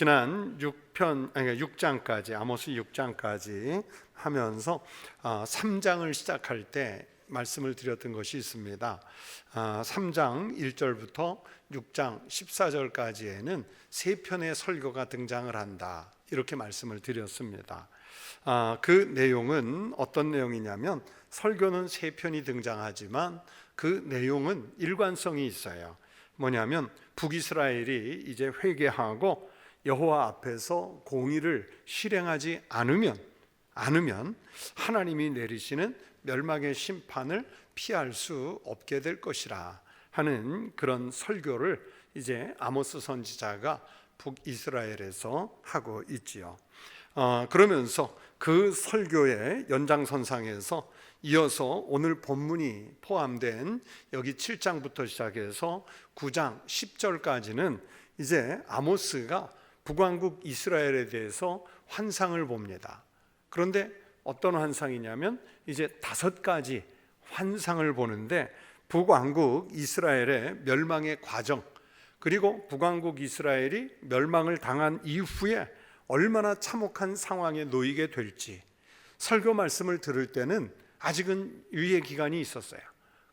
지난 6장까지 아모스 6장까지 하면서 3장을 시작할 때 말씀을 드렸던 것이 있습니다. 3장 1절부터 6장 14절까지에는 세 편의 설교가 등장을 한다, 이렇게 말씀을 드렸습니다. 그 내용은 어떤 내용이냐면, 설교는 세 편이 등장하지만 그 내용은 일관성이 있어요. 뭐냐면 북이스라엘이 이제 회개하고 여호와 앞에서 공의를 실행하지 않으면 하나님이 내리시는 멸망의 심판을 피할 수 없게 될 것이라 하는 그런 설교를 이제 아모스 선지자가 북이스라엘에서 하고 있지요. 그러면서 그 설교의 연장선상에서 이어서 오늘 본문이 포함된 여기 7장부터 시작해서 9장 10절까지는 이제 아모스가 북왕국 이스라엘에 대해서 환상을 봅니다. 그런데 어떤 환상이냐면 이제 5가지 환상을 보는데, 북왕국 이스라엘의 멸망의 과정, 그리고 북왕국 이스라엘이 멸망을 당한 이후에 얼마나 참혹한 상황에 놓이게 될지, 설교 말씀을 들을 때는 아직은 유예 기간이 있었어요.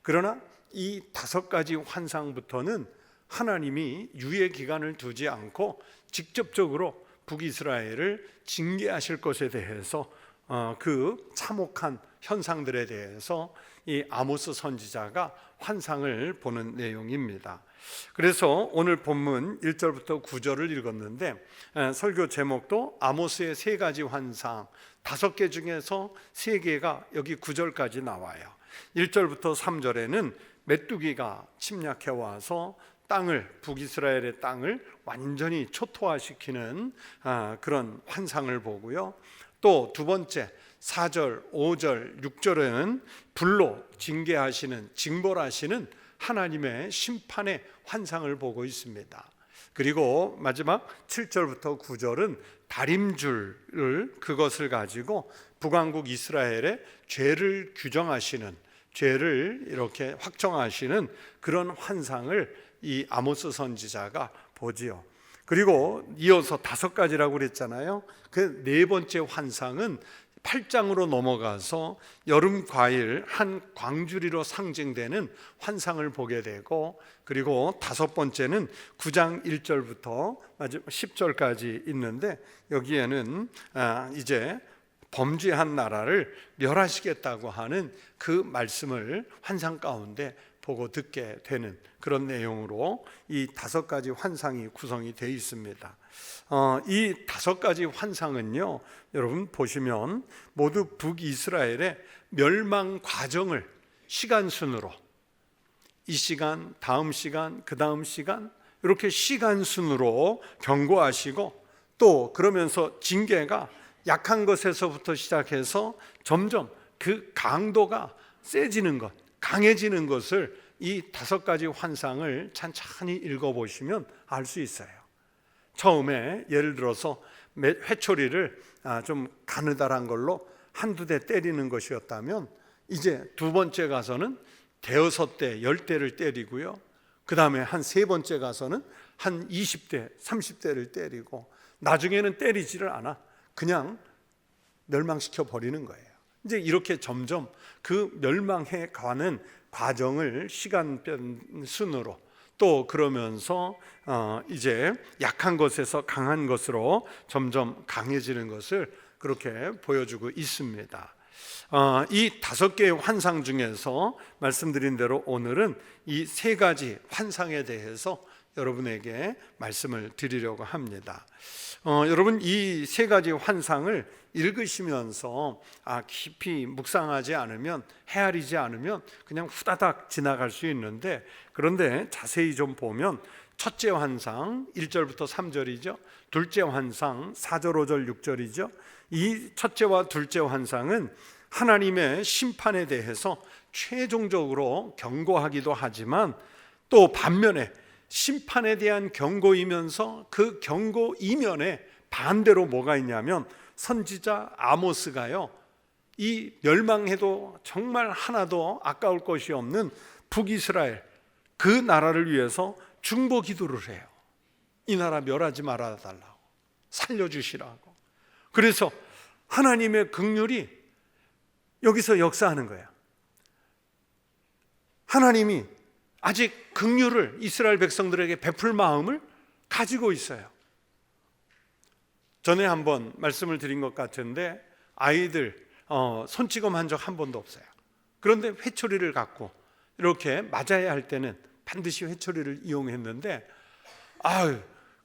그러나 이 5가지 환상부터는 하나님이 유예 기간을 두지 않고 직접적으로 북이스라엘을 징계하실 것에 대해서 그 참혹한 현상들에 대해서 이 아모스 선지자가 환상을 보는 내용입니다. 그래서 오늘 본문 1절부터 9절을 읽었는데, 설교 제목도 아모스의 3가지 환상, 5개 중에서 3개가 여기 9절까지 나와요. 1절부터 3절에는 메뚜기가 침략해 와서 북이스라엘의 땅을 완전히 초토화시키는 그런 환상을 보고요. 또 두 번째 4절, 5절, 6절에는 불로 징벌하시는 하나님의 심판의 환상을 보고 있습니다. 그리고 마지막 7절부터 9절은 다림줄을, 그것을 가지고 북왕국 이스라엘의 죄를 규정하시는, 죄를 이렇게 확정하시는 그런 환상을 이 아모스 선지자가 보지요. 그리고 이어서 5가지라고 그랬잖아요. 그 4번째 환상은 8장으로 넘어가서 여름 과일 한 광주리로 상징되는 환상을 보게 되고, 그리고 5번째는 9장 1절부터 10절까지 있는데, 여기에는 이제 범죄한 나라를 멸하시겠다고 하는 그 말씀을 환상 가운데 보고 듣게 되는 그런 내용으로 이 5가지 환상이 구성이 되어 있습니다. 이 5가지 환상은요, 여러분 보시면 모두 북이스라엘의 멸망 과정을 시간순으로, 이 시간, 다음 시간, 그 다음 시간, 이렇게 시간순으로 경고하시고, 또 그러면서 징계가 약한 것에서부터 시작해서 점점 그 강도가 세지는 것, 강해지는 것을 이 5가지 환상을 천천히 읽어보시면 알 수 있어요. 처음에 예를 들어서 회초리를 좀 가느다란 걸로 한두 대 때리는 것이었다면, 이제 2번째 가서는 5대, 10대를 때리고요. 그 다음에 한 3번째 가서는 한 20대, 30대를 때리고, 나중에는 때리지를 않아. 그냥 멸망시켜 버리는 거예요. 이제 이렇게 점점 그 멸망해 가는 과정을 시간변 순으로, 또 그러면서 이제 약한 것에서 강한 것으로 점점 강해지는 것을 그렇게 보여주고 있습니다. 이 5개의 환상 중에서 말씀드린 대로 오늘은 이 3가지 환상에 대해서 여러분에게 말씀을 드리려고 합니다. 여러분, 이 3가지 환상을 읽으시면서 깊이 묵상하지 않으면, 헤아리지 않으면 그냥 후다닥 지나갈 수 있는데, 그런데 자세히 좀 보면 첫째 환상 1절부터 3절이죠. 둘째 환상 4절, 5절, 6절이죠. 이 첫째와 둘째 환상은 하나님의 심판에 대해서 최종적으로 경고하기도 하지만, 또 반면에 심판에 대한 경고이면서 그 경고 이면에 반대로 뭐가 있냐면, 선지자 아모스가요, 이 멸망해도 정말 하나도 아까울 것이 없는 북이스라엘, 그 나라를 위해서 중보 기도를 해요. 이 나라 멸하지 말아달라고. 살려주시라고. 그래서 하나님의 긍휼이 여기서 역사하는 거예요. 하나님이 아직 긍휼을 이스라엘 백성들에게 베풀 마음을 가지고 있어요. 전에 한번 말씀을 드린 것 같은데 아이들 손찌검 한 적 한 번도 없어요. 그런데 회초리를 갖고 이렇게 맞아야 할 때는 반드시 회초리를 이용했는데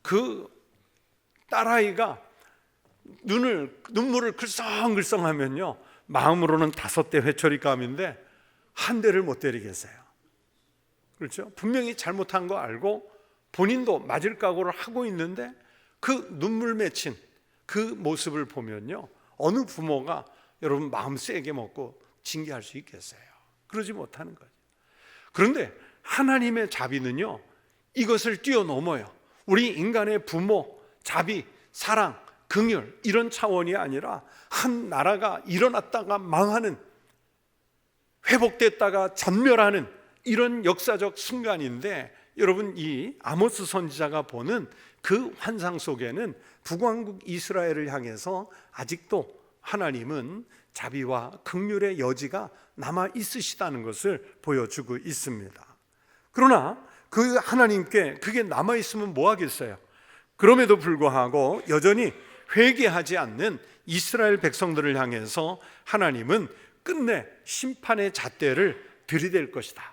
그 딸아이가 눈물을 글썽글썽하면요, 마음으로는 5대 회초리감인데 한 대를 못 때리겠어요. 그렇죠? 분명히 잘못한 거 알고 본인도 맞을 각오를 하고 있는데 그 눈물 맺힌 그 모습을 보면요, 어느 부모가 여러분 마음 세게 먹고 징계할 수 있겠어요? 그러지 못하는 거죠. 그런데 하나님의 자비는요, 이것을 뛰어넘어요. 우리 인간의 부모, 자비, 사랑, 긍휼 이런 차원이 아니라 한 나라가 일어났다가 망하는, 회복됐다가 전멸하는 이런 역사적 순간인데, 여러분 이 아모스 선지자가 보는 그 환상 속에는 북왕국 이스라엘을 향해서 아직도 하나님은 자비와 긍휼의 여지가 남아 있으시다는 것을 보여주고 있습니다. 그러나 그 하나님께 그게 남아 있으면 뭐 하겠어요? 그럼에도 불구하고 여전히 회개하지 않는 이스라엘 백성들을 향해서 하나님은 끝내 심판의 잣대를 들이댈 것이다.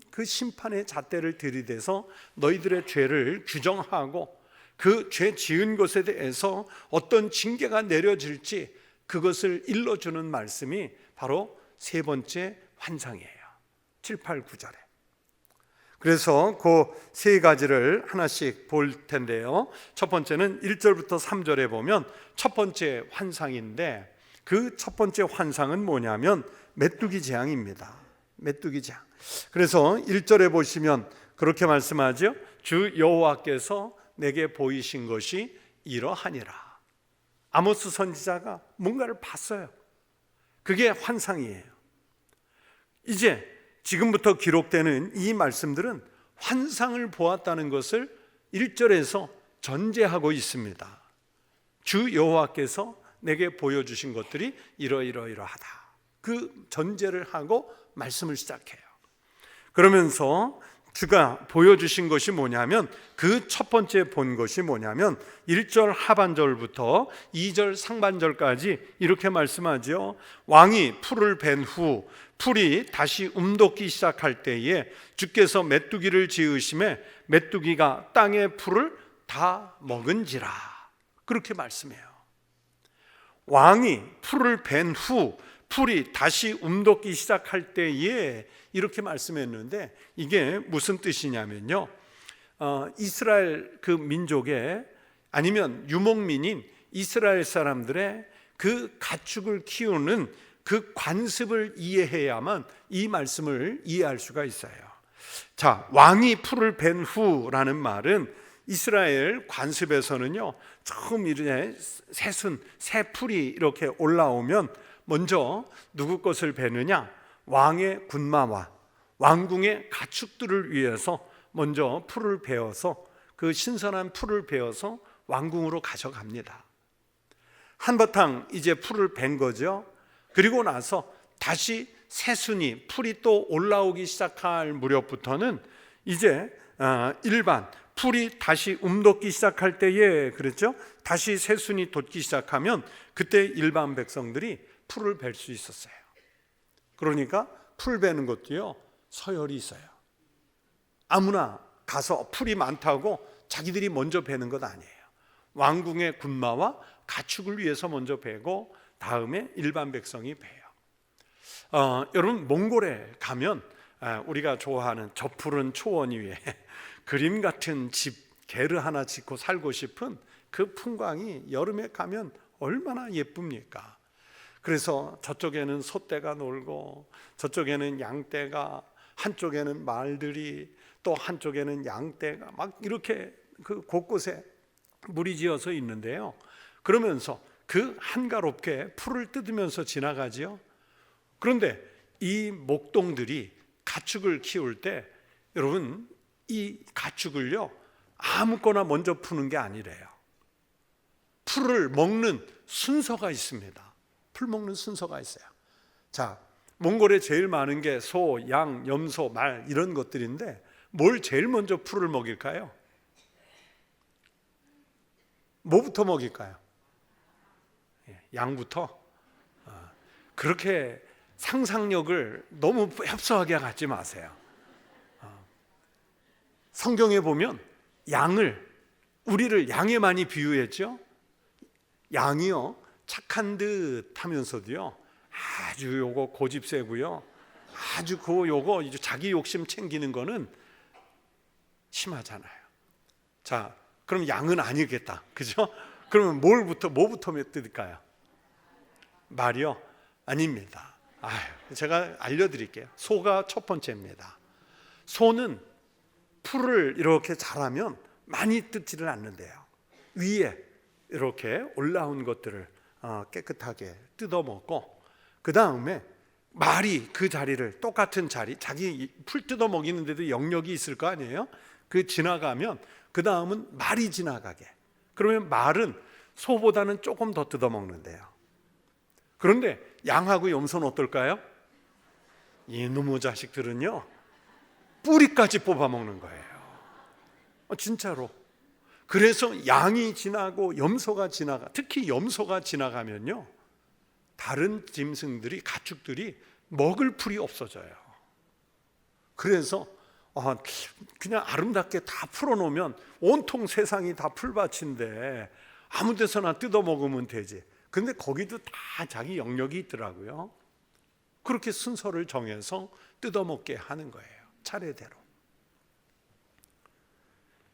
그 심판의 잣대를 들이대서 너희들의 죄를 규정하고 그 죄 지은 것에 대해서 어떤 징계가 내려질지 그것을 일러주는 말씀이 바로 세 번째 환상이에요. 7, 8, 9절에. 그래서 그 세 가지를 하나씩 볼 텐데요. 첫 번째는 1절부터 3절에 보면 첫 번째 환상인데, 그 첫 번째 환상은 뭐냐면 메뚜기 재앙입니다. 메뚜기 재앙. 그래서 1절에 보시면 그렇게 말씀하죠. 주 여호와께서 내게 보이신 것이 이러하니라. 아모스 선지자가 뭔가를 봤어요. 그게 환상이에요. 이제 지금부터 기록되는 이 말씀들은 환상을 보았다는 것을 1절에서 전제하고 있습니다. 주 여호와께서 내게 보여주신 것들이 이러이러이러하다. 그 전제를 하고 말씀을 시작해요. 그러면서 주가 보여주신 것이 뭐냐면, 그 첫 번째 본 것이 뭐냐면 1절 하반절부터 2절 상반절까지 이렇게 말씀하죠. 왕이 풀을 벤 후 풀이 다시 움돋기 시작할 때에 주께서 메뚜기를 지으심에 메뚜기가 땅의 풀을 다 먹은지라. 그렇게 말씀해요. 왕이 풀을 벤 후 풀이 다시 움돋기 시작할 때에 이렇게 말씀했는데, 이게 무슨 뜻이냐면요, 이스라엘 그 민족의, 아니면 유목민인 이스라엘 사람들의 그 가축을 키우는 그 관습을 이해해야만 이 말씀을 이해할 수가 있어요. 자, 왕이 풀을 벤 후라는 말은 이스라엘 관습에서는요, 처음 이제 새 풀이 이렇게 올라오면 먼저 누구 것을 베느냐? 왕의 군마와 왕궁의 가축들을 위해서 먼저 풀을 베어서, 그 신선한 풀을 베어서 왕궁으로 가져갑니다. 한바탕 이제 풀을 벤 거죠. 그리고 나서 다시 새순이 풀이 또 올라오기 시작할 무렵부터는 이제 일반 풀이 다시 움돋기 시작할 때에, 그랬죠? 다시 새순이 돋기 시작하면 그때 일반 백성들이 풀을 벨 수 있었어요. 그러니까 풀 베는 것도요, 서열이 있어요. 아무나 가서 풀이 많다고 자기들이 먼저 베는 것 아니에요. 왕궁의 군마와 가축을 위해서 먼저 베고 다음에 일반 백성이 베요. 여러분 몽골에 가면 우리가 좋아하는 저 푸른 초원 위에 그림 같은 집 게르 하나 짓고 살고 싶은 그 풍광이 여름에 가면 얼마나 예쁩니까? 그래서 저쪽에는 소떼가 놀고 저쪽에는 양떼가, 한쪽에는 말들이, 또 한쪽에는 양떼가 막 이렇게 그 곳곳에 무리지어서 있는데요. 그러면서 그 한가롭게 풀을 뜯으면서 지나가지요. 그런데 이 목동들이 가축을 키울 때, 여러분 이 가축을요 아무거나 먼저 푸는 게 아니래요. 풀을 먹는 순서가 있습니다. 풀 먹는 순서가 있어요. 자, 몽골에 제일 많은 게 소, 양, 염소, 말 이런 것들인데 뭘 제일 먼저 풀을 먹일까요? 뭐부터 먹일까요? 양부터? 그렇게 상상력을 너무 협소하게 갖지 마세요. 성경에 보면 우리를 양에 많이 비유했죠. 양이요, 착한 듯 하면서도요, 아주 요거 고집 세고요, 아주 요거 자기 욕심 챙기는 거는 심하잖아요. 자, 그럼 양은 아니겠다, 그죠? 그러면 뭐부터 뜯을까요? 말이요? 아닙니다. 제가 알려드릴게요. 소가 첫 번째입니다. 소는 풀을 이렇게 자라면 많이 뜯지를 않는데요, 위에 이렇게 올라온 것들을 깨끗하게 뜯어먹고, 그 다음에 말이 그 자리를, 똑같은 자리, 자기 풀 뜯어먹이는데도 영역이 있을 거 아니에요? 그 지나가면 그 다음은 말이 지나가게, 그러면 말은 소보다는 조금 더 뜯어먹는데요. 그런데 양하고 염소는 어떨까요? 이놈의 자식들은요, 뿌리까지 뽑아먹는 거예요. 진짜로. 그래서 양이 지나고 염소가 특히 염소가 지나가면요, 다른 짐승들이, 가축들이 먹을 풀이 없어져요. 그래서 그냥 아름답게 다 풀어놓으면 온통 세상이 다 풀밭인데 아무 데서나 뜯어먹으면 되지. 근데 거기도 다 자기 영역이 있더라고요. 그렇게 순서를 정해서 뜯어먹게 하는 거예요, 차례대로.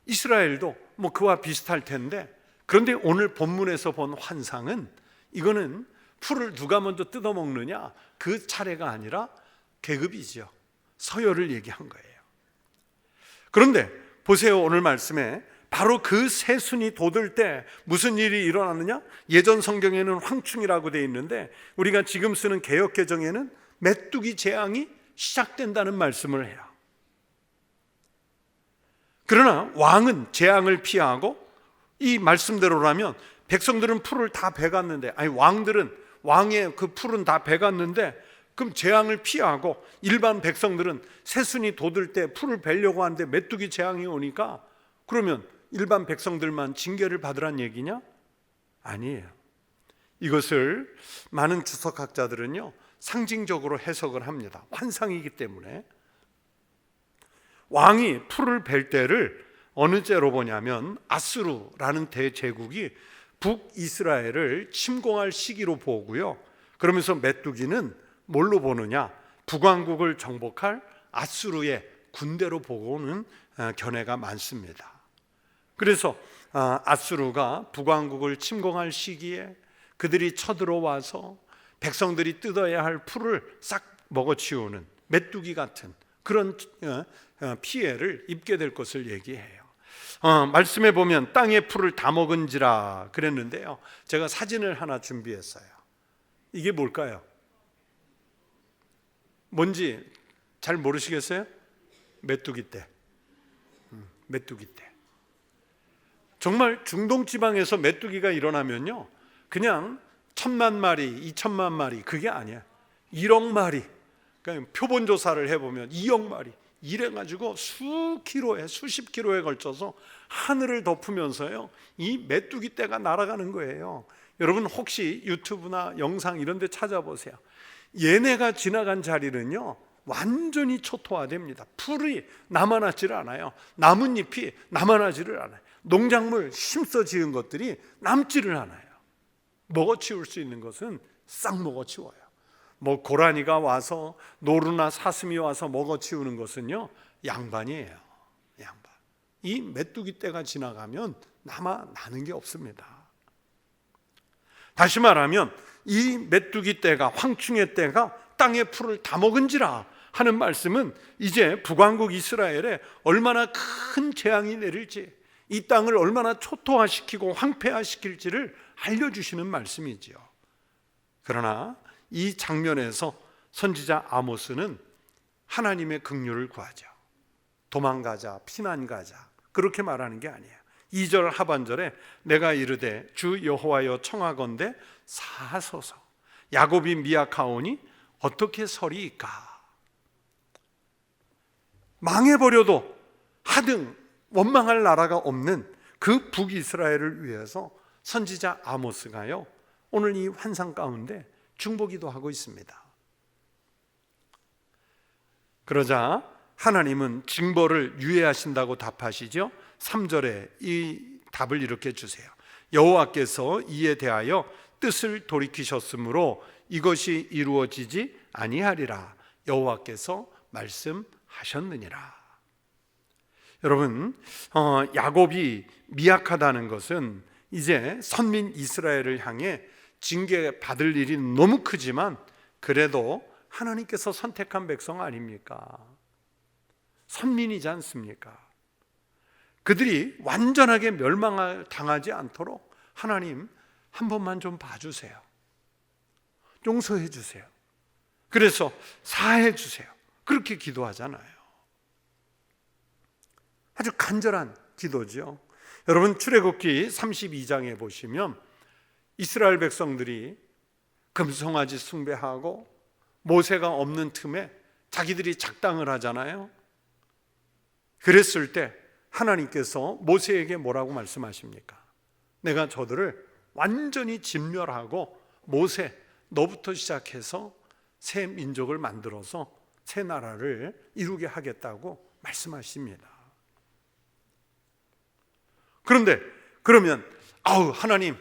이스라엘도 뭐 그와 비슷할 텐데, 그런데 오늘 본문에서 본 환상은, 이거는 풀을 누가 먼저 뜯어먹느냐, 그 차례가 아니라 계급이죠. 서열을 얘기한 거예요. 그런데 보세요, 오늘 말씀에 바로 그 새순이 돋을 때 무슨 일이 일어나느냐? 예전 성경에는 황충이라고 되어 있는데 우리가 지금 쓰는 개역개정에는 메뚜기 재앙이 시작된다는 말씀을 해요. 그러나 왕은 재앙을 피하고, 이 말씀대로라면 백성들은 풀을 다 베갔는데, 왕의 그 풀은 다 베갔는데, 그럼 재앙을 피하고 일반 백성들은 새순이 돋을 때 풀을 베려고 하는데 메뚜기 재앙이 오니까, 그러면 일반 백성들만 징계를 받으란 얘기냐? 아니에요. 이것을 많은 주석학자들은요, 상징적으로 해석을 합니다. 환상이기 때문에. 왕이 풀을 벨 때를 어느 때로 보냐면 아수르라는 대제국이 북이스라엘을 침공할 시기로 보고요. 그러면서 메뚜기는 뭘로 보느냐? 북왕국을 정복할 아수르의 군대로 보고는 견해가 많습니다. 그래서 아수르가 북왕국을 침공할 시기에 그들이 쳐들어와서 백성들이 뜯어야 할 풀을 싹 먹어치우는 메뚜기 같은 그런 피해를 입게 될 것을 얘기해요. 말씀에 보면 땅의 풀을 다 먹은지라 그랬는데요, 제가 사진을 하나 준비했어요. 이게 뭘까요? 뭔지 잘 모르시겠어요? 메뚜기 떼. 메뚜기 떼. 정말 중동 지방에서 메뚜기가 일어나면요, 그냥 1000만 마리, 2000만 마리, 그게 아니야. 1억 마리. 그러니까 표본 조사를 해보면 2억 마리. 이래가지고 수십 킬로에 걸쳐서 하늘을 덮으면서요, 이 메뚜기 떼가 날아가는 거예요. 여러분 혹시 유튜브나 영상 이런 데 찾아보세요. 얘네가 지나간 자리는요, 완전히 초토화됩니다. 풀이 남아나지를 않아요. 나뭇잎이 남아나지를 않아요. 농작물 힘써 지은 것들이 남지를 않아요. 먹어치울 수 있는 것은 싹 먹어치워요. 뭐 고라니가 와서, 노루나 사슴이 와서 먹어치우는 것은요, 양반이에요. 양반. 이 메뚜기 떼가 지나가면 남아나는 게 없습니다. 다시 말하면 이 메뚜기 떼가, 황충의 떼가 땅의 풀을 다 먹은지라 하는 말씀은 이제 북왕국 이스라엘에 얼마나 큰 재앙이 내릴지, 이 땅을 얼마나 초토화시키고 황폐화시킬지를 알려주시는 말씀이지요. 그러나 이 장면에서 선지자 아모스는 하나님의 긍휼을 구하죠. 도망가자, 피난가자, 그렇게 말하는 게 아니에요. 2절 하반절에 내가 이르되 주 여호와여 청하건대 사하소서. 야곱이 미약하오니 어떻게 서리이까. 망해버려도 하등 원망할 나라가 없는 그 북이스라엘을 위해서 선지자 아모스가요, 오늘 이 환상 가운데 중보기도 하고 있습니다. 그러자 하나님은 징벌을 유예하신다고 답하시죠. 3절에 이 답을 이렇게 주세요. 여호와께서 이에 대하여 뜻을 돌이키셨으므로 이것이 이루어지지 아니하리라. 여호와께서 말씀하셨느니라. 여러분, 야곱이 미약하다는 것은 이제 선민 이스라엘을 향해 징계받을 일이 너무 크지만 그래도 하나님께서 선택한 백성 아닙니까? 선민이지 않습니까? 그들이 완전하게 멸망당하지 않도록 하나님 한 번만 좀 봐주세요. 용서해 주세요. 그래서 사해 주세요. 그렇게 기도하잖아요. 아주 간절한 기도죠. 여러분, 출애굽기 32장에 보시면 이스라엘 백성들이 금송아지 숭배하고 모세가 없는 틈에 자기들이 작당을 하잖아요. 그랬을 때 하나님께서 모세에게 뭐라고 말씀하십니까? 내가 저들을 완전히 진멸하고 모세, 너부터 시작해서 새 민족을 만들어서 새 나라를 이루게 하겠다고 말씀하십니다. 그런데 그러면 하나님,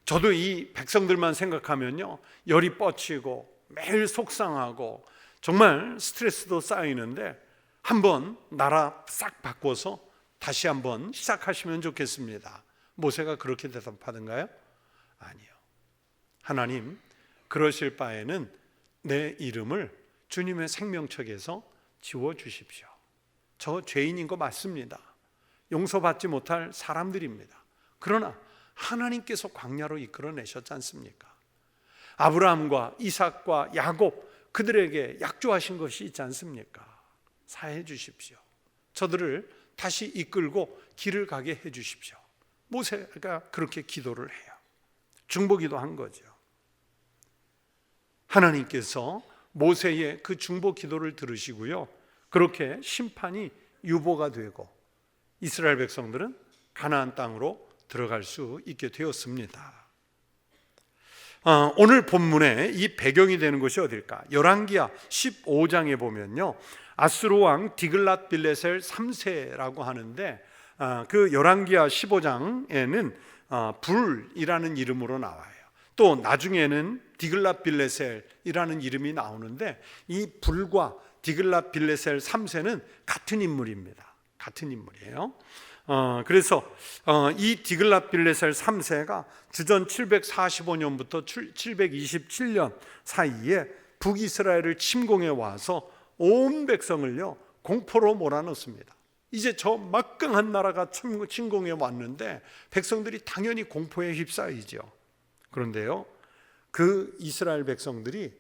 저도 이 백성들만 생각하면요 열이 뻗치고 매일 속상하고 정말 스트레스도 쌓이는데 한번 나라 싹 바꿔서 다시 한번 시작하시면 좋겠습니다. 모세가 그렇게 대답하던가요? 아니요. 하나님, 그러실 바에는 내 이름을 주님의 생명책에서 지워주십시오. 저 죄인인 거 맞습니다. 용서받지 못할 사람들입니다. 그러나 하나님께서 광야로 이끌어내셨지 않습니까? 아브라함과 이삭과 야곱, 그들에게 약조하신 것이 있지 않습니까? 사해 주십시오. 저들을 다시 이끌고 길을 가게 해 주십시오. 모세가 그렇게 기도를 해요. 중보기도 한 거죠. 하나님께서 모세의 그 중보 기도를 들으시고요, 그렇게 심판이 유보가 되고 이스라엘 백성들은 가나안 땅으로 들어갈 수 있게 되었습니다. 오늘 본문에 이 배경이 되는 것이 어딜까? 열왕기하 15장에 보면요, 아수르 왕 디글랏 빌레셀 3세라고 하는데 그 열왕기하 15장에는 불이라는 이름으로 나와요. 또 나중에는 디글랏 빌레셀이라는 이름이 나오는데 이 불과 디글랏 빌레셀 3세는 같은 인물입니다. 같은 인물이에요. 그래서 이 디글랏 빌레셀 3세가 주전 745년부터 727년 사이에 북이스라엘을 침공해 와서 온 백성을요 공포로 몰아넣습니다. 이제 저 막강한 나라가 침공해 왔는데 백성들이 당연히 공포에 휩싸이죠. 그런데요, 그 이스라엘 백성들이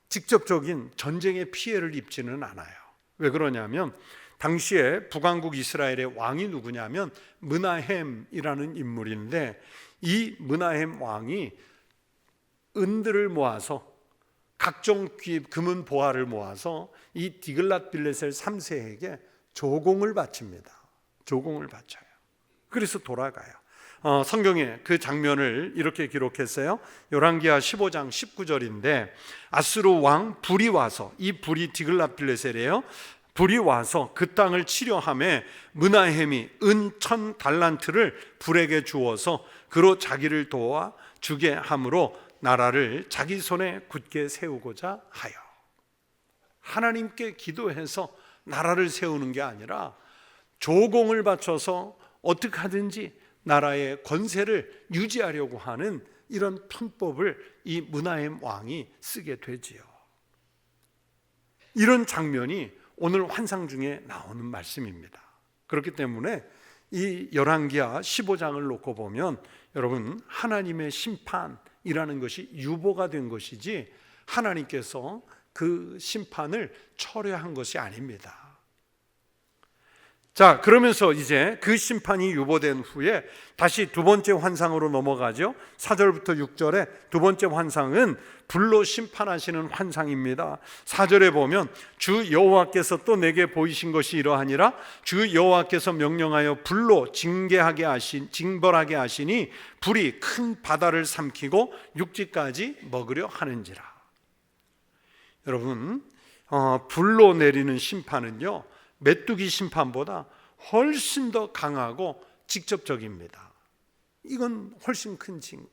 직접적인 전쟁의 피해를 입지는 않아요. 왜 그러냐면 당시에 북왕국 이스라엘의 왕이 누구냐면 므나헴이라는 인물인데, 이 므나헴 왕이 은들을 모아서 각종 금은 보화를 모아서 이 디글랏 빌레셀 3세에게 조공을 바칩니다. 조공을 바쳐요. 그래서 돌아가요. 성경에 그 장면을 이렇게 기록했어요. 열왕기하 15장 19절인데 아수르 왕 불이 와서, 이 불이 디글랏 빌레셀이에요. 불이 와서 그 땅을 치려하매 므나헴이 은 1000달란트를 불에게 주어서 그로 자기를 도와 주게 함으로 나라를 자기 손에 굳게 세우고자 하여. 하나님께 기도해서 나라를 세우는 게 아니라 조공을 바쳐서 어떻게 하든지 나라의 권세를 유지하려고 하는 이런 편법을 이 므나헴 왕이 쓰게 되지요. 이런 장면이 오늘 환상 중에 나오는 말씀입니다. 그렇기 때문에 이 열왕기하 15장을 놓고 보면 여러분, 하나님의 심판이라는 것이 유보가 된 것이지 하나님께서 그 심판을 철회한 것이 아닙니다. 자, 그러면서 이제 그 심판이 유보된 후에 다시 두 번째 환상으로 넘어가죠. 4절부터 6절에 두 번째 환상은 불로 심판하시는 환상입니다. 4절에 보면 주 여호와께서 또 내게 보이신 것이 이러하니라. 주 여호와께서 명령하여 불로 징벌하게 하시니 불이 큰 바다를 삼키고 육지까지 먹으려 하는지라. 여러분, 불로 내리는 심판은요, 메뚜기 심판보다 훨씬 더 강하고 직접적입니다. 이건 훨씬 큰 징벌.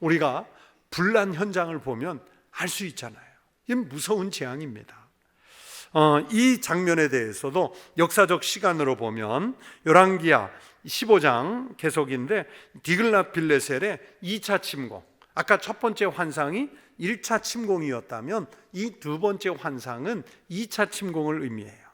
우리가 불난 현장을 보면 알 수 있잖아요. 이건 무서운 재앙입니다. 이 장면에 대해서도 역사적 시간으로 보면 열왕기하 15장 계속인데, 디글랏빌레셀의 2차 침공, 아까 첫 번째 환상이 1차 침공이었다면 이 두 번째 환상은 2차 침공을 의미해요.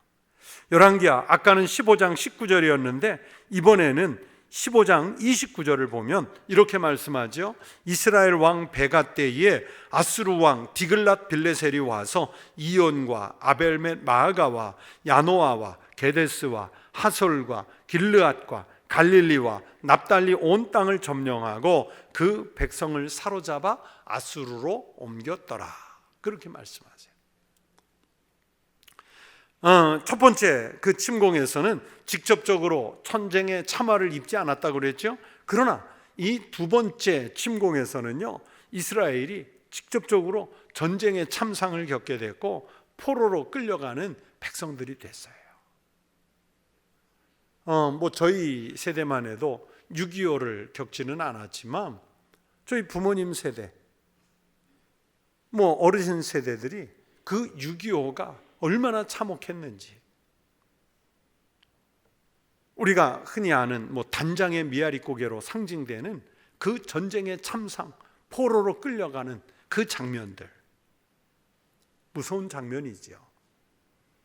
열왕기하, 아까는 15장 19절이었는데 이번에는 15장 29절을 보면 이렇게 말씀하죠. 이스라엘 왕 베가 때에 아수르 왕 디글랏빌레셀이 와서 이온과 아벨멧 마아가와 야노아와 게데스와 하솔과 길르앗과 갈릴리와 납달리 온 땅을 점령하고 그 백성을 사로잡아 아수르로 옮겼더라. 그렇게 말씀하세요. 첫 번째 그 침공에서는 직접적으로 전쟁의 참화를 입지 않았다고 그랬죠. 그러나 이 두 번째 침공에서는요, 이스라엘이 직접적으로 전쟁의 참상을 겪게 됐고 포로로 끌려가는 백성들이 됐어요. 저희 세대만 해도 6.25를 겪지는 않았지만 저희 부모님 세대, 어르신 세대들이 그 6.25가 얼마나 참혹했는지, 우리가 흔히 아는 단장의 미아리 고개로 상징되는 그 전쟁의 참상, 포로로 끌려가는 그 장면들, 무서운 장면이지요.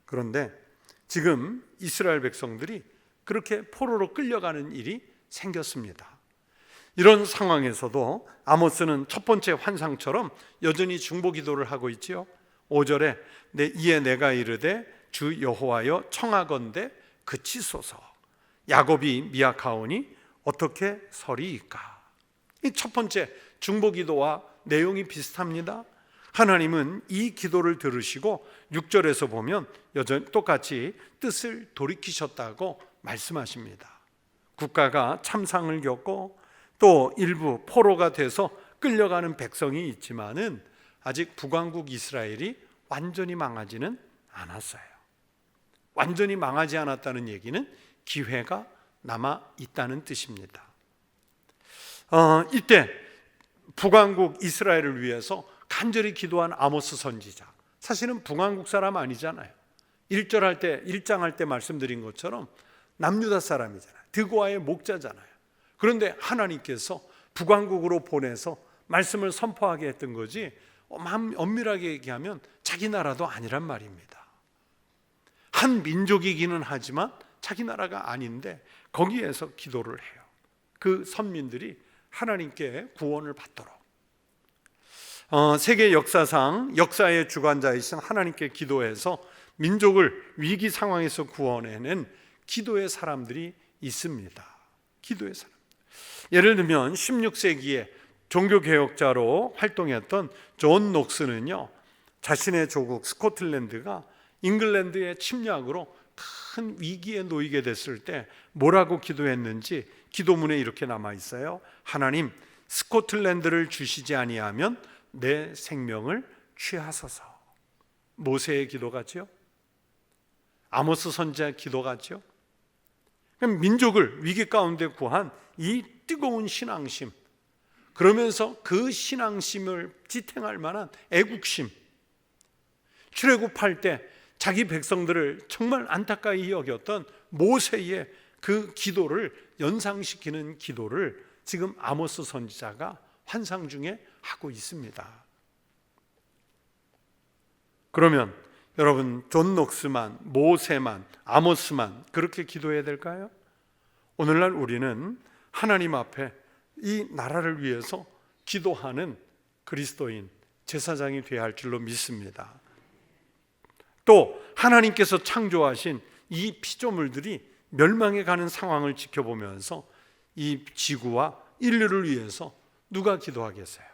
그런데 지금 이스라엘 백성들이 그렇게 포로로 끌려가는 일이 생겼습니다. 이런 상황에서도 아모스는 첫 번째 환상처럼 여전히 중보기도를 하고 있지요. 5절에 이에 내가 이르되 주 여호와여 청하건대 그치소서. 야곱이 미약하오니 어떻게 서리이까. 이 첫 번째 중보기도와 내용이 비슷합니다. 하나님은 이 기도를 들으시고 6절에서 보면 여전히 똑같이 뜻을 돌이키셨다고 말씀하십니다. 국가가 참상을 겪고 또 일부 포로가 돼서 끌려가는 백성이 있지만은 아직 북왕국 이스라엘이 완전히 망하지는 않았어요. 완전히 망하지 않았다는 얘기는 기회가 남아 있다는 뜻입니다. 이때 북왕국 이스라엘을 위해서 간절히 기도한 아모스 선지자, 사실은 북왕국 사람 아니잖아요. 1장 할 때 말씀드린 것처럼 남유다 사람이잖아요. 드고아의 목자잖아요. 그런데 하나님께서 북왕국으로 보내서 말씀을 선포하게 했던 거지, 엄밀하게 얘기하면 자기 나라도 아니란 말입니다. 한 민족이기는 하지만 자기 나라가 아닌데 거기에서 기도를 해요. 그 선민들이 하나님께 구원을 받도록. 세계 역사상 역사의 주관자이신 하나님께 기도해서 민족을 위기 상황에서 구원해낸 기도의 사람들이 있습니다. 기도의 사람. 예를 들면 16세기에 종교개혁자로 활동했던 존 녹스는요, 자신의 조국 스코틀랜드가 잉글랜드의 침략으로 큰 위기에 놓이게 됐을 때 뭐라고 기도했는지 기도문에 이렇게 남아 있어요. 하나님, 스코틀랜드를 주시지 아니하면 내 생명을 취하소서. 모세의 기도 같죠? 아모스 선지자의 기도 같죠? 민족을 위기 가운데 구한 이 뜨거운 신앙심, 그러면서 그 신앙심을 지탱할 만한 애국심, 출애굽할 때 자기 백성들을 정말 안타까이 여겼던 모세의 그 기도를 연상시키는 기도를 지금 아모스 선지자가 환상 중에 하고 있습니다. 그러면 여러분, 존 녹스만, 모세만, 아모스만 그렇게 기도해야 될까요? 오늘날 우리는 하나님 앞에 이 나라를 위해서 기도하는 그리스도인 제사장이 되어야 할 줄로 믿습니다. 또 하나님께서 창조하신 이 피조물들이 멸망해 가는 상황을 지켜보면서 이 지구와 인류를 위해서 누가 기도하겠어요?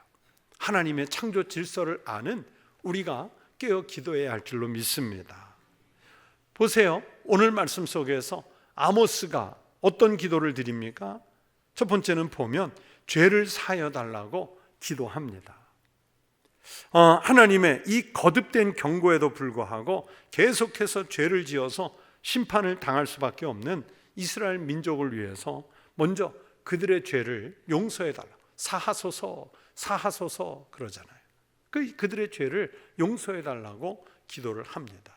하나님의 창조 질서를 아는 우리가 깨어 기도해야 할 줄로 믿습니다. 보세요. 오늘 말씀 속에서 아모스가 어떤 기도를 드립니까? 첫 번째는 보면 죄를 사하여 달라고 기도합니다. 하나님의 이 거듭된 경고에도 불구하고 계속해서 죄를 지어서 심판을 당할 수밖에 없는 이스라엘 민족을 위해서 먼저 그들의 죄를 용서해 달라, 사하소서 사하소서 그러잖아요. 그들의 죄를 용서해 달라고 기도를 합니다.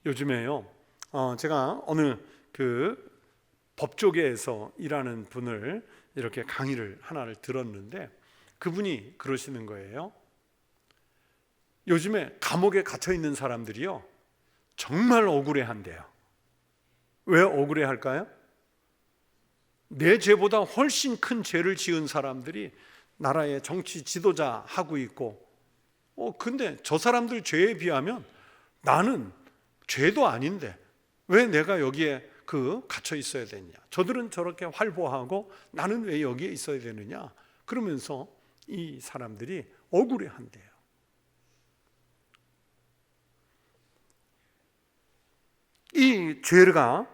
요즘에요, 제가 어느 그 법조계에서 일하는 분을 이렇게 강의를 하나를 들었는데 그분이 그러시는 거예요. 요즘에 감옥에 갇혀 있는 사람들이요, 정말 억울해한대요. 왜 억울해할까요? 내 죄보다 훨씬 큰 죄를 지은 사람들이 나라의 정치 지도자 하고 있고, 근데 저 사람들 죄에 비하면 나는 죄도 아닌데 왜 내가 여기에 갇혀 있어야 되냐? 저들은 저렇게 활보하고 나는 왜 여기에 있어야 되느냐? 그러면서 이 사람들이 억울해한대요. 이 죄가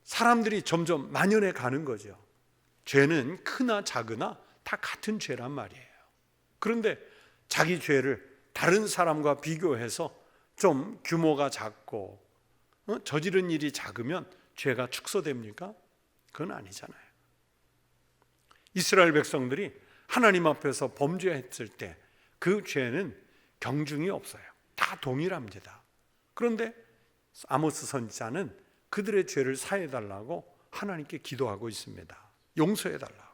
사람들이 점점 만연해 가는 거죠. 죄는 크나 작으나 다 같은 죄란 말이에요. 그런데 자기 죄를 다른 사람과 비교해서 좀 규모가 작고 저지른 일이 작으면 죄가 축소됩니까? 그건 아니잖아요. 이스라엘 백성들이 하나님 앞에서 범죄했을 때 그 죄는 경중이 없어요. 다 동일합니다. 그런데 아모스 선지자는 그들의 죄를 사해달라고 하나님께 기도하고 있습니다. 용서해달라고.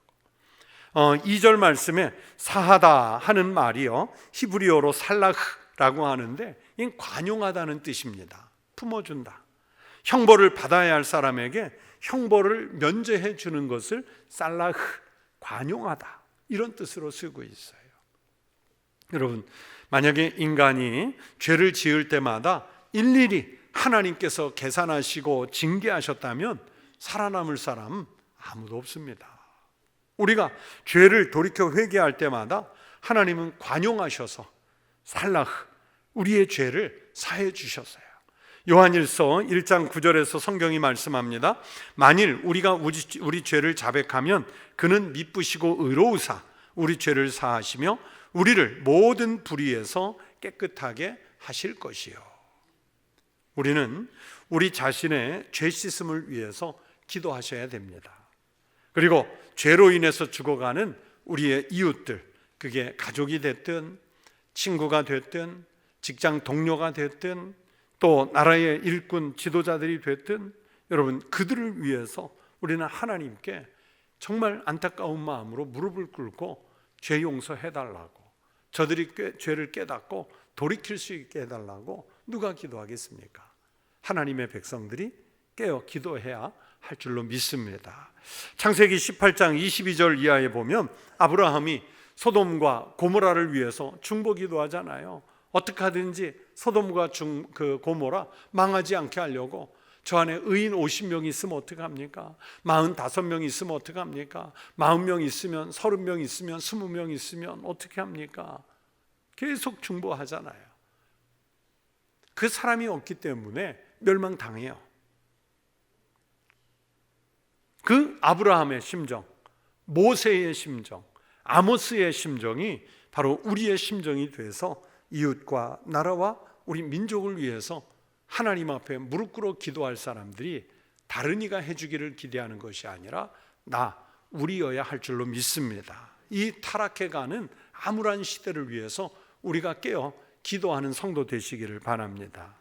2절 말씀에 사하다 하는 말이요, 히브리어로 살라흐라고 하는데 이 관용하다는 뜻입니다. 품어준다. 형벌을 받아야 할 사람에게 형벌을 면제해 주는 것을 살라흐, 관용하다, 이런 뜻으로 쓰고 있어요. 여러분, 만약에 인간이 죄를 지을 때마다 일일이 하나님께서 계산하시고 징계하셨다면 살아남을 사람 아무도 없습니다. 우리가 죄를 돌이켜 회개할 때마다 하나님은 관용하셔서 살라흐, 우리의 죄를 사해 주셨어요. 요한일서 1장 9절에서 성경이 말씀합니다. 만일 우리가 우리 죄를 자백하면 그는 미쁘시고 의로우사 우리 죄를 사하시며 우리를 모든 불의에서 깨끗하게 하실 것이요. 우리는 우리 자신의 죄 씻음을 위해서 기도하셔야 됩니다. 그리고 죄로 인해서 죽어가는 우리의 이웃들, 그게 가족이 됐든 친구가 됐든 직장 동료가 됐든 또 나라의 일꾼 지도자들이 됐든, 여러분, 그들을 위해서 우리는 하나님께 정말 안타까운 마음으로 무릎을 꿇고 죄 용서해달라고, 저들이 죄를 깨닫고 돌이킬 수 있게 해달라고 누가 기도하겠습니까? 하나님의 백성들이 깨어 기도해야 할 줄로 믿습니다. 창세기 18장 22절 이하에 보면 아브라함이 소돔과 고모라를 위해서 중보기도 하잖아요. 어떻게 하든지 소돔과 고모라 망하지 않게 하려고, 저 안에 의인 50명 있으면 어떡합니까? 45명 있으면 어떡합니까? 40명 있으면, 30명 있으면, 20명 있으면 어떻게 합니까? 계속 중보하잖아요. 그 사람이 없기 때문에 멸망당해요. 그 아브라함의 심정, 모세의 심정, 아모스의 심정이 바로 우리의 심정이 돼서 이웃과 나라와 우리 민족을 위해서 하나님 앞에 무릎 꿇어 기도할 사람들이 다른 이가 해주기를 기대하는 것이 아니라 우리여야 할 줄로 믿습니다. 이 타락해가는 암울한 시대를 위해서 우리가 깨어 기도하는 성도 되시기를 바랍니다.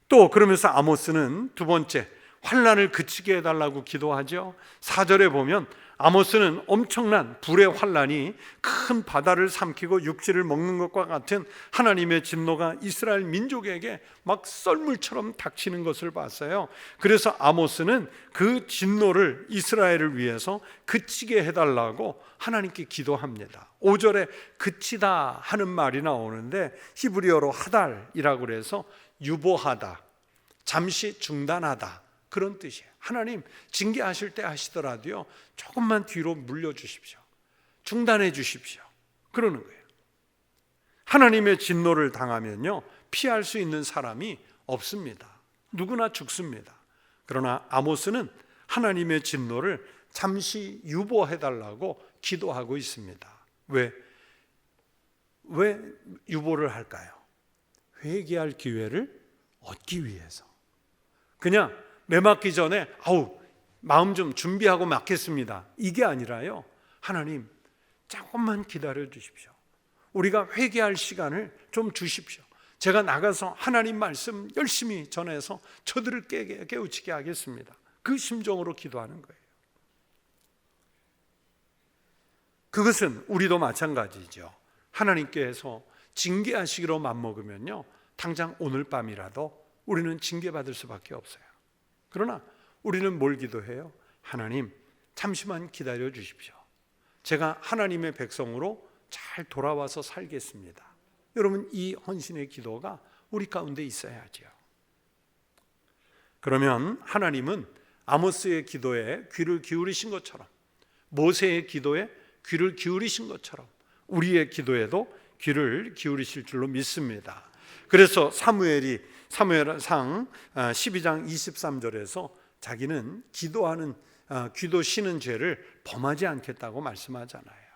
또 그러면서 아모스는 두 번째, 환난을 그치게 해달라고 기도하죠. 4절에 보면 아모스는 엄청난 불의 환난이 큰 바다를 삼키고 육지를 먹는 것과 같은 하나님의 진노가 이스라엘 민족에게 막 썰물처럼 닥치는 것을 봤어요. 그래서 아모스는 그 진노를 이스라엘을 위해서 그치게 해달라고 하나님께 기도합니다. 5절에 그치다 하는 말이 나오는데 히브리어로 하달이라고 해서 유보하다, 잠시 중단하다, 그런 뜻이에요. 하나님 징계하실 때 하시더라도요, 조금만 뒤로 물려주십시오. 중단해 주십시오. 그러는 거예요. 하나님의 진노를 당하면요, 피할 수 있는 사람이 없습니다. 누구나 죽습니다. 그러나 아모스는 하나님의 진노를 잠시 유보해달라고 기도하고 있습니다. 왜 유보를 할까요? 회개할 기회를 얻기 위해서. 그냥 매 맞기 전에 마음 좀 준비하고 맞겠습니다, 이게 아니라요, 하나님 조금만 기다려 주십시오. 우리가 회개할 시간을 좀 주십시오. 제가 나가서 하나님 말씀 열심히 전해서 저들을 깨우치게 하겠습니다. 그 심정으로 기도하는 거예요. 그것은 우리도 마찬가지죠. 하나님께서 징계하시기로 맘먹으면요, 당장 오늘 밤이라도 우리는 징계받을 수밖에 없어요. 그러나 우리는 뭘 기도해요? 하나님 잠시만 기다려 주십시오. 제가 하나님의 백성으로 잘 돌아와서 살겠습니다. 여러분, 이 헌신의 기도가 우리 가운데 있어야죠. 그러면 하나님은 아모스의 기도에 귀를 기울이신 것처럼, 모세의 기도에 귀를 기울이신 것처럼 우리의 기도에도 귀를 기울이실 줄로 믿습니다. 그래서 사무엘상 12장 23절에서 자기는 기도 쉬는 죄를 범하지 않겠다고 말씀하잖아요.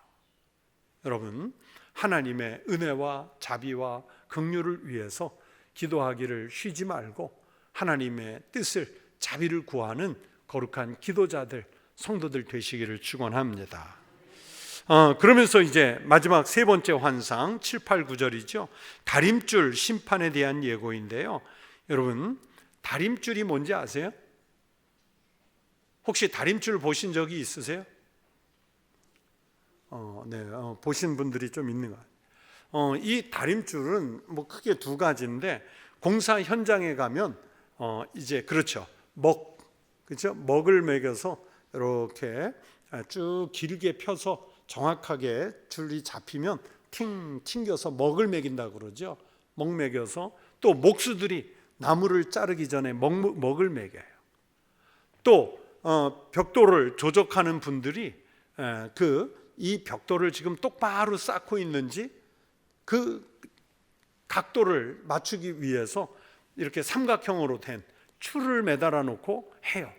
여러분, 하나님의 은혜와 자비와 긍휼을 위해서 기도하기를 쉬지 말고 하나님의 뜻을, 자비를 구하는 거룩한 기도자들, 성도들 되시기를 축원합니다. 그러면서 이제 마지막 세 번째 환상 7, 8, 9절이죠. 다림줄 심판에 대한 예고인데요. 여러분, 다림줄이 뭔지 아세요? 혹시 다림줄 보신 적이 있으세요? 보신 분들이 좀 있는 것 같아요. 이 다림줄은 뭐 크게 두 가지인데, 공사 현장에 가면 이제 그렇죠, 먹을 매겨서 이렇게 쭉 길게 펴서 정확하게 줄이 잡히면 튕겨서 먹을 매긴다고 그러죠. 먹 매겨서, 또 목수들이 나무를 자르기 전에 먹을 매겨요. 또 벽돌을 조적하는 분들이 이 벽돌을 지금 똑바로 쌓고 있는지 그 각도를 맞추기 위해서 이렇게 삼각형으로 된 줄을 매달아 놓고 해요.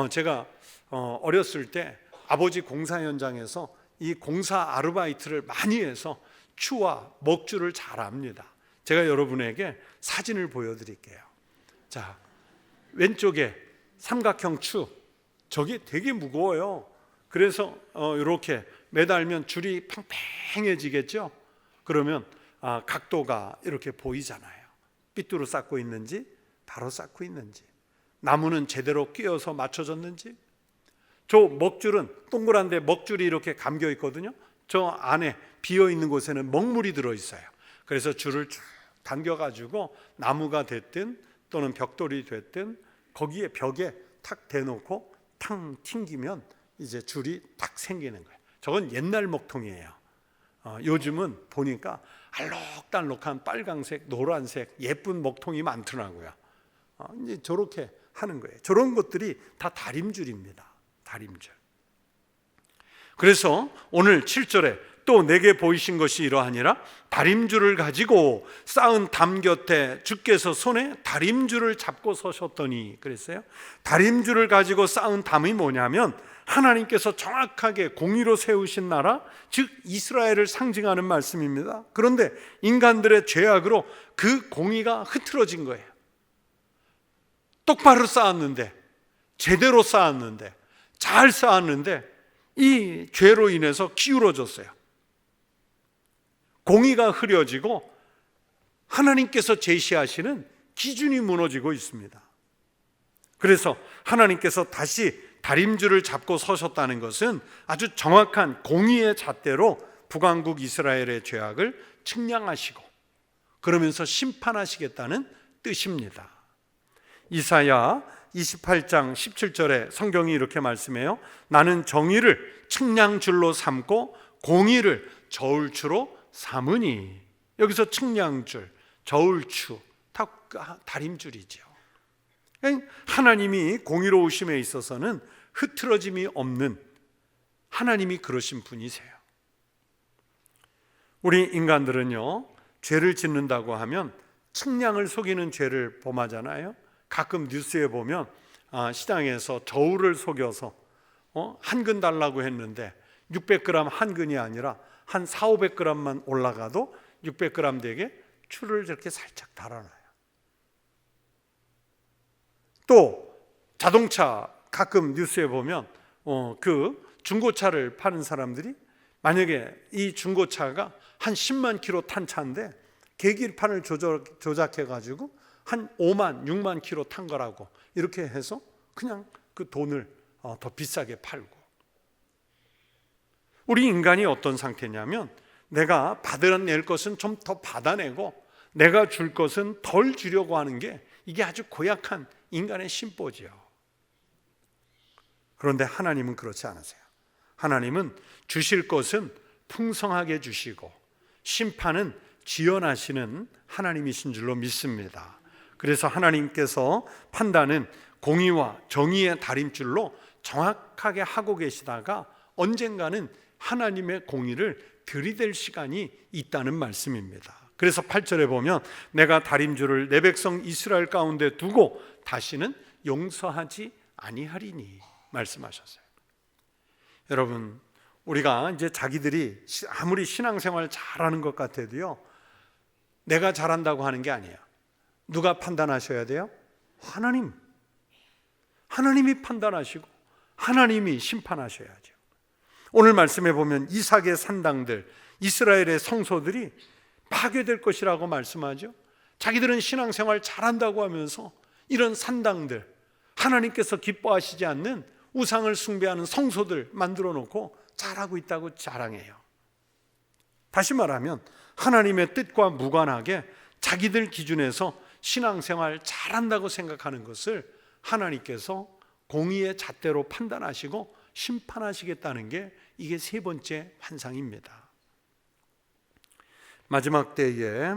제가 어렸을 때 아버지 공사 현장에서 이 공사 아르바이트를 많이 해서 추와 먹줄을 잘 압니다. 제가 여러분에게 사진을 보여드릴게요. 자, 왼쪽에 삼각형 추, 저게 되게 무거워요. 그래서 이렇게 매달면 줄이 팽팽해지겠죠. 그러면 각도가 이렇게 보이잖아요. 삐뚤어 쌓고 있는지 바로 쌓고 있는지, 나무는 제대로 끼워서 맞춰졌는지. 저 먹줄은 동그란데 먹줄이 이렇게 감겨 있거든요. 저 안에 비어 있는 곳에는 먹물이 들어 있어요. 그래서 줄을 쭉 당겨 가지고 나무가 됐든 또는 벽돌이 됐든 거기에 벽에 탁 대놓고 탕 튕기면 이제 줄이 탁 생기는 거예요. 저건 옛날 먹통이에요. 요즘은 보니까 알록달록한 빨강색, 노란색 예쁜 먹통이 많더라고요. 이제 저렇게 하는 거예요. 저런 것들이 다 다림줄입니다. 다림줄. 그래서 오늘 7절에 또 내게 보이신 것이 이러하니라, 다림줄을 가지고 쌓은 담 곁에 주께서 손에 다림줄을 잡고 서셨더니, 그랬어요. 다림줄을 가지고 쌓은 담이 뭐냐면 하나님께서 정확하게 공의로 세우신 나라, 즉 이스라엘을 상징하는 말씀입니다. 그런데 인간들의 죄악으로 그 공의가 흐트러진 거예요. 똑바로 쌓았는데, 제대로 쌓았는데, 잘 쌓았는데 이 죄로 인해서 기울어졌어요. 공의가 흐려지고 하나님께서 제시하시는 기준이 무너지고 있습니다. 그래서 하나님께서 다시 다림줄을 잡고 서셨다는 것은 아주 정확한 공의의 잣대로 북왕국 이스라엘의 죄악을 측량하시고 그러면서 심판하시겠다는 뜻입니다. 이사야 28장 17절에 성경이 이렇게 말씀해요. 나는 정의를 측량줄로 삼고 공의를 저울추로 삼으니. 여기서 측량줄, 저울추, 다 다림줄이죠. 하나님이 공의로우심에 있어서는 흐트러짐이 없는 하나님이 그러신 분이세요. 우리 인간들은요, 죄를 짓는다고 하면 측량을 속이는 죄를 범하잖아요. 가끔 뉴스에 보면 시장에서 저울을 속여서 한근 달라고 했는데 600g 한근이 아니라 한 400~500g만 올라가도 600g 되게 추를 저렇게 살짝 달아놔요. 또 자동차 가끔 뉴스에 보면 그 중고차를 파는 사람들이 만약에 이 중고차가 한 10만 킬로 탄 차인데 계기판을 조작해 가지고 한 5만, 6만 킬로 탄 거라고 이렇게 해서 그냥 그 돈을 더 비싸게 팔고. 우리 인간이 어떤 상태냐면 내가 받아낼 것은 좀 더 받아내고 내가 줄 것은 덜 주려고 하는 게 이게 아주 고약한 인간의 심보지요. 그런데 하나님은 그렇지 않으세요. 하나님은 주실 것은 풍성하게 주시고 심판은 지연하시는 하나님이신 줄로 믿습니다. 그래서 하나님께서 판단은 공의와 정의의 다림줄로 정확하게 하고 계시다가 언젠가는 하나님의 공의를 들이댈 시간이 있다는 말씀입니다. 그래서 8절에 보면 내가 다림줄을 내 백성 이스라엘 가운데 두고 다시는 용서하지 아니하리니 말씀하셨어요. 여러분, 우리가 이제 자기들이 아무리 신앙생활 잘하는 것 같아도요, 내가 잘한다고 하는 게 아니에요. 누가 판단하셔야 돼요? 하나님이 판단하시고 하나님이 심판하셔야죠. 오늘 말씀에 보면 이삭의 산당들, 이스라엘의 성소들이 파괴될 것이라고 말씀하죠. 자기들은 신앙생활 잘한다고 하면서 이런 산당들, 하나님께서 기뻐하시지 않는 우상을 숭배하는 성소들 만들어 놓고 잘하고 있다고 자랑해요. 다시 말하면 하나님의 뜻과 무관하게 자기들 기준에서 신앙생활 잘한다고 생각하는 것을 하나님께서 공의의 잣대로 판단하시고 심판하시겠다는 게 이게 세 번째 환상입니다. 마지막 때에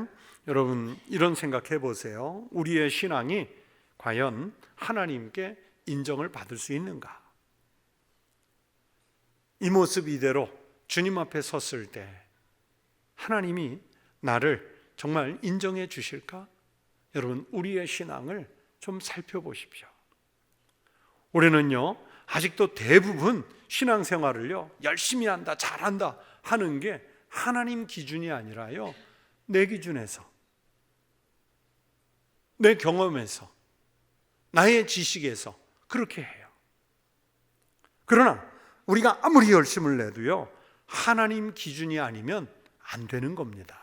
여러분 이런 생각해 보세요. 우리의 신앙이 과연 하나님께 인정을 받을 수 있는가? 이 모습 이대로 주님 앞에 섰을 때 하나님이 나를 정말 인정해 주실까? 여러분, 우리의 신앙을 좀 살펴보십시오. 우리는요, 아직도 대부분 신앙생활을요, 열심히 한다, 잘한다 하는 게 하나님 기준이 아니라요, 내 기준에서, 내 경험에서, 나의 지식에서 그렇게 해요. 그러나 우리가 아무리 열심을 내도요, 하나님 기준이 아니면 안 되는 겁니다.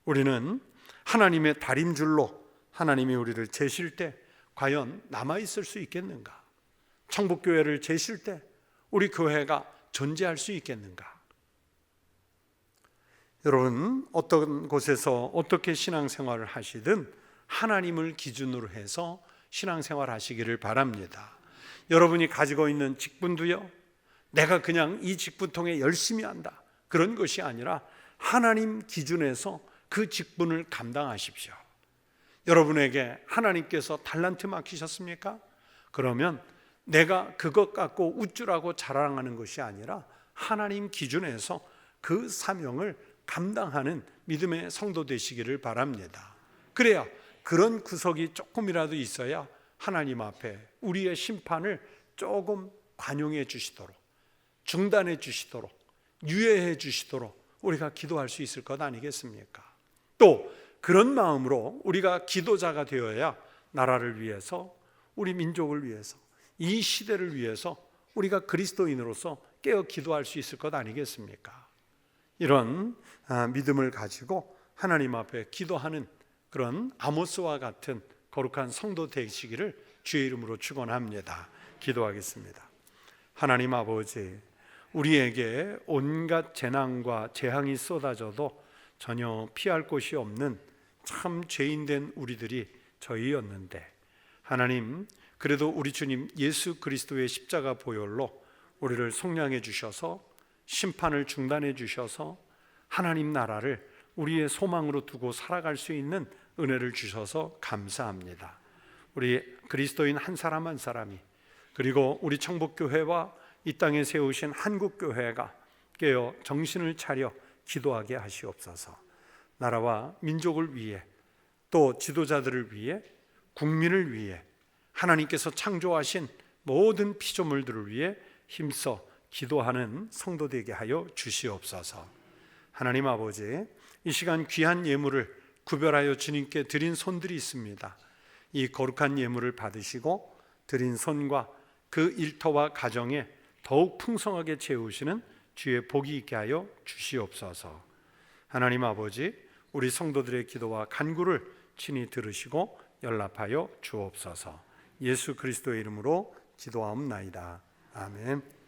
우리는 하나님의 다림줄로 하나님이 우리를 재실 때 과연 남아있을 수 있겠는가? 천국교회를 재실 때 우리 교회가 존재할 수 있겠는가? 여러분, 어떤 곳에서 어떻게 신앙생활을 하시든 하나님을 기준으로 해서 신앙생활 하시기를 바랍니다. 여러분이 가지고 있는 직분도요, 내가 그냥 이 직분 통해 열심히 한다, 그런 것이 아니라 하나님 기준에서 그 직분을 감당하십시오. 여러분에게 하나님께서 달란트 맡기셨습니까? 그러면 내가 그것 갖고 우쭐하고 자랑하는 것이 아니라 하나님 기준에서 그 사명을 감당하는 믿음의 성도 되시기를 바랍니다. 그래야 그런 구석이 조금이라도 있어야 하나님 앞에 우리의 심판을 조금 관용해 주시도록, 중단해 주시도록, 유예해 주시도록 우리가 기도할 수 있을 것 아니겠습니까? 또 그런 마음으로 우리가 기도자가 되어야 나라를 위해서, 우리 민족을 위해서, 이 시대를 위해서 우리가 그리스도인으로서 깨어 기도할 수 있을 것 아니겠습니까? 이런 믿음을 가지고 하나님 앞에 기도하는 그런 아모스와 같은 거룩한 성도 되시기를 주의 이름으로 축원합니다. 기도하겠습니다. 하나님 아버지, 우리에게 온갖 재난과 재앙이 쏟아져도 전혀 피할 곳이 없는 참 죄인된 우리들이 저희였는데, 하나님 그래도 우리 주님 예수 그리스도의 십자가 보혈로 우리를 속량해 주셔서 심판을 중단해 주셔서 하나님 나라를 우리의 소망으로 두고 살아갈 수 있는 은혜를 주셔서 감사합니다. 우리 그리스도인 한 사람 한 사람이, 그리고 우리 청복교회와 이 땅에 세우신 한국교회가 깨어 정신을 차려 기도하게 하시옵소서. 나라와 민족을 위해, 또 지도자들을 위해, 국민을 위해, 하나님께서 창조하신 모든 피조물들을 위해 힘써 기도하는 성도 되게 하여 주시옵소서. 하나님 아버지, 이 시간 귀한 예물을 구별하여 주님께 드린 손들이 있습니다. 이 거룩한 예물을 받으시고 드린 손과 그 일터와 가정에 더욱 풍성하게 채우시는 주의 복이 있게 하여 주시옵소서. 하나님 아버지, 우리 성도들의 기도와 간구를 친히 들으시고 연락하여 주옵소서. 예수 그리스도의 이름으로 기도하옵나이다. 아멘.